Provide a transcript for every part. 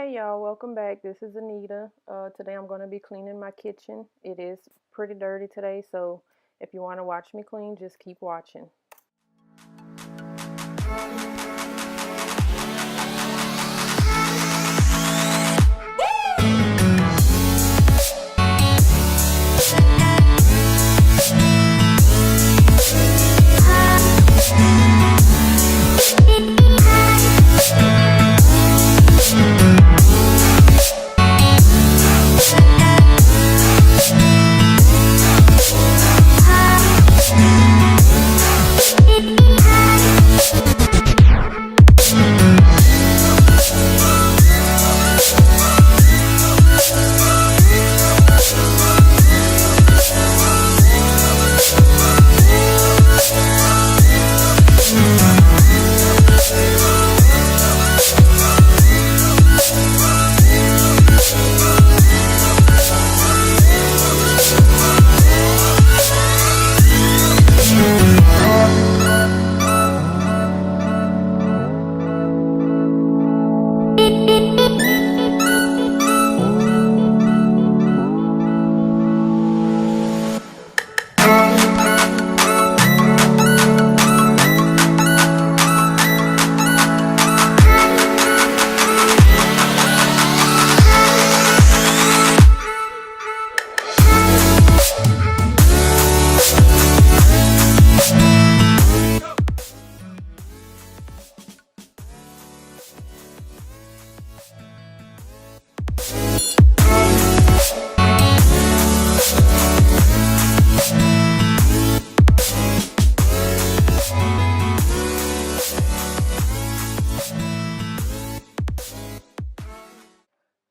Hey y'all, welcome back. This is Anita. Today I'm going to be cleaning my kitchen. It is pretty dirty today, so if you want to watch me clean, just keep watching.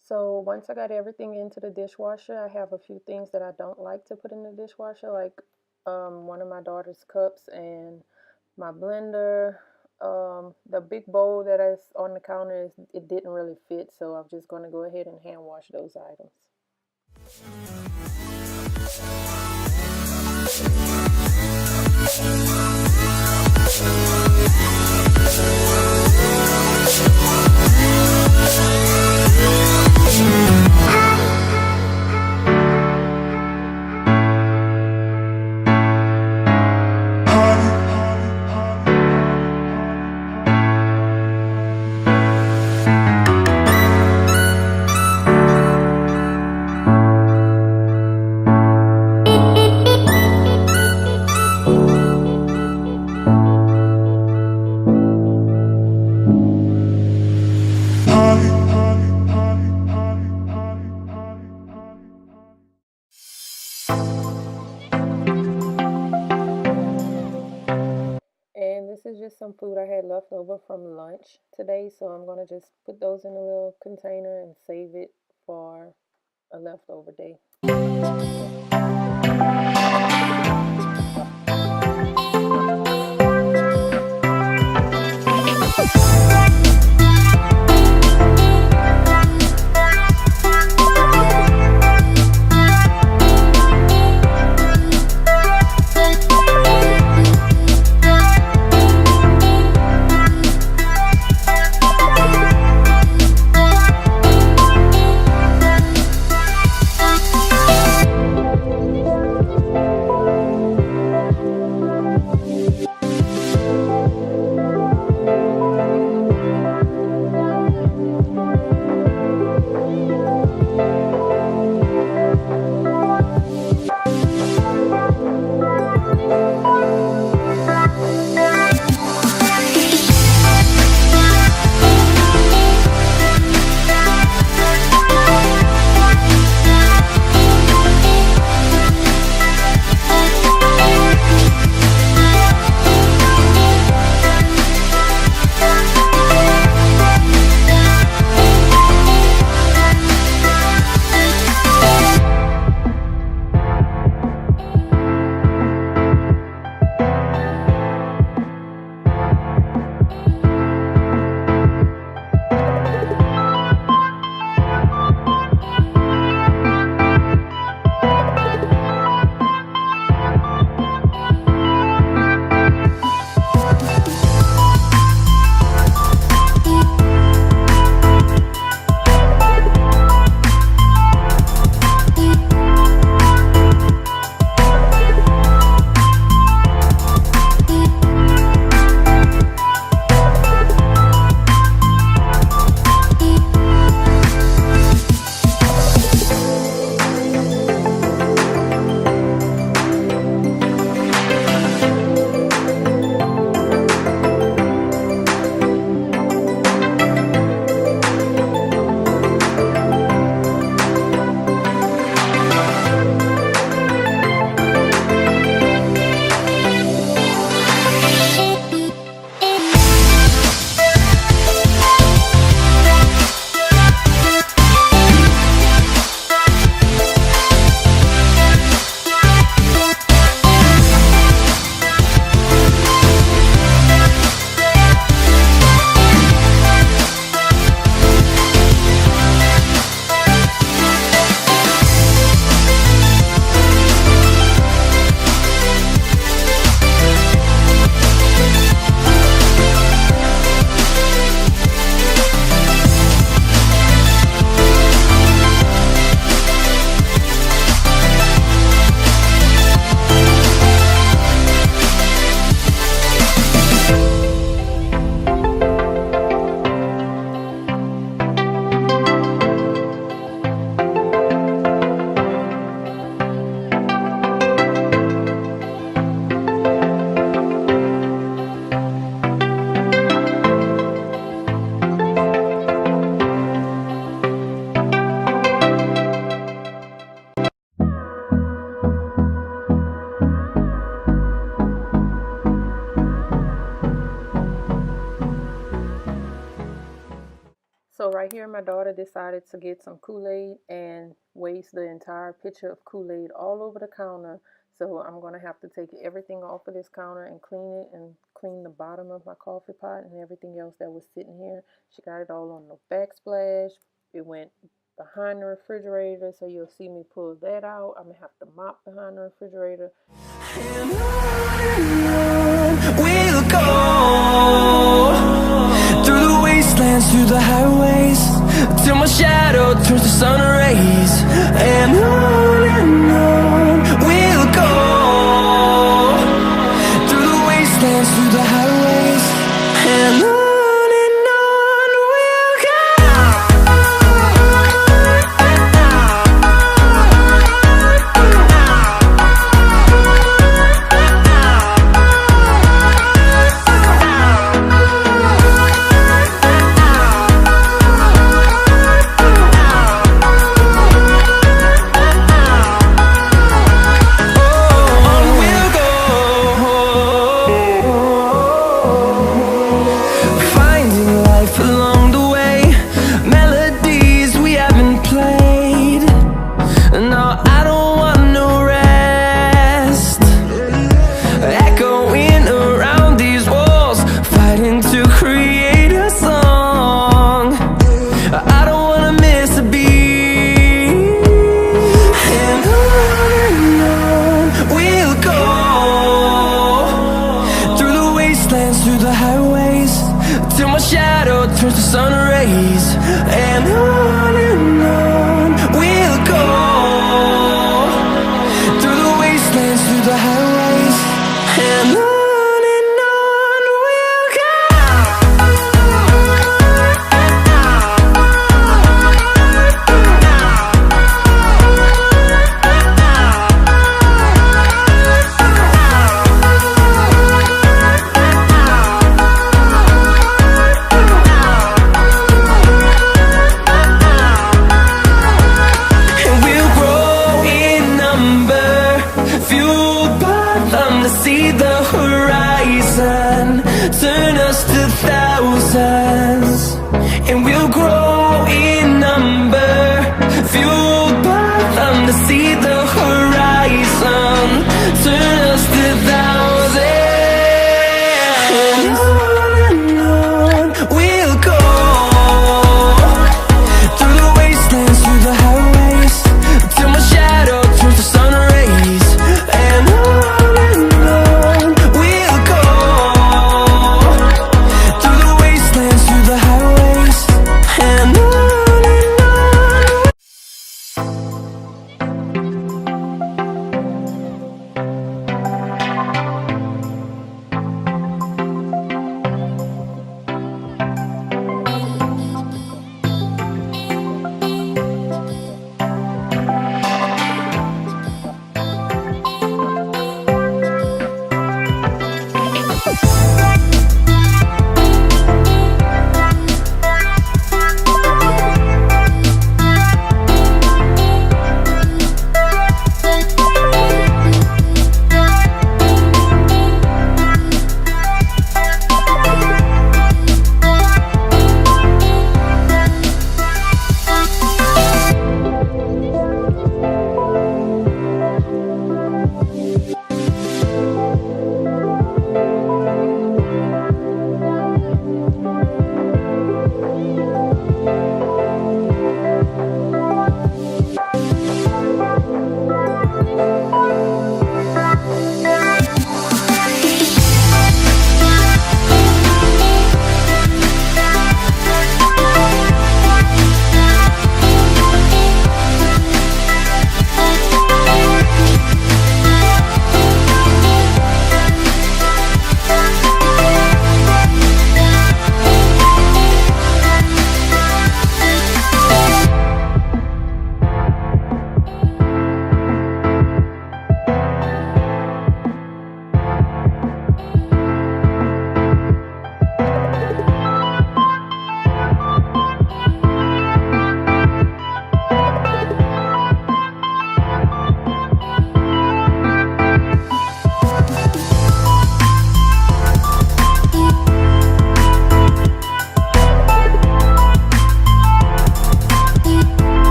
So once I got everything into the dishwasher, I have a few things that I don't like to put in the dishwasher, like one of my daughter's cups and my blender. The big bowl that is on the counter, it didn't really fit, so I'm just going to go ahead and hand wash those items. And this is just some food I had left over from lunch today, so I'm going to just put those in a little container and save it for a leftover day. right here, my daughter decided to get some Kool-Aid and waste the entire pitcher of Kool-Aid all over the counter. So I'm going to have to take everything off of this counter and clean it, and clean the bottom of my coffee pot and everything else that was sitting here. She got it all on the backsplash. It went behind the refrigerator, so you'll see me pull that out. I'm going to have to mop behind the refrigerator. And on we'll go, through the wastelands, through the highways, till my shadow turns to sun rays. And on we'll go, through the wastelands, through the highways, and on. Through the highways, till my shadow turns to sun rays. And on we'll go, through the wastelands, through the highways, and on we'll go. See the horizon turn us to thousands, and we'll grow in number, fueled by them. To see the horizon turn us to thousands, and on we'll go, through the wastelands, through the highways, till my shadow turns to sun rays. And we'll go, through the wastelands, through the highways.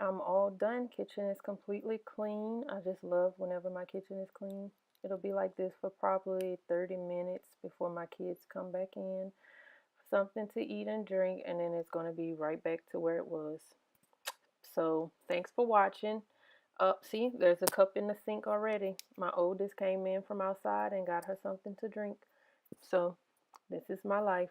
I'm all done. Kitchen is completely clean. I just love whenever my kitchen is clean. It'll be like this for probably 30 minutes before my kids come back in. Something to eat and drink, and then it's going to be right back to where it was. So thanks for watching. See, there's a cup in the sink already. My oldest came in from outside and got her something to drink. So this is my life.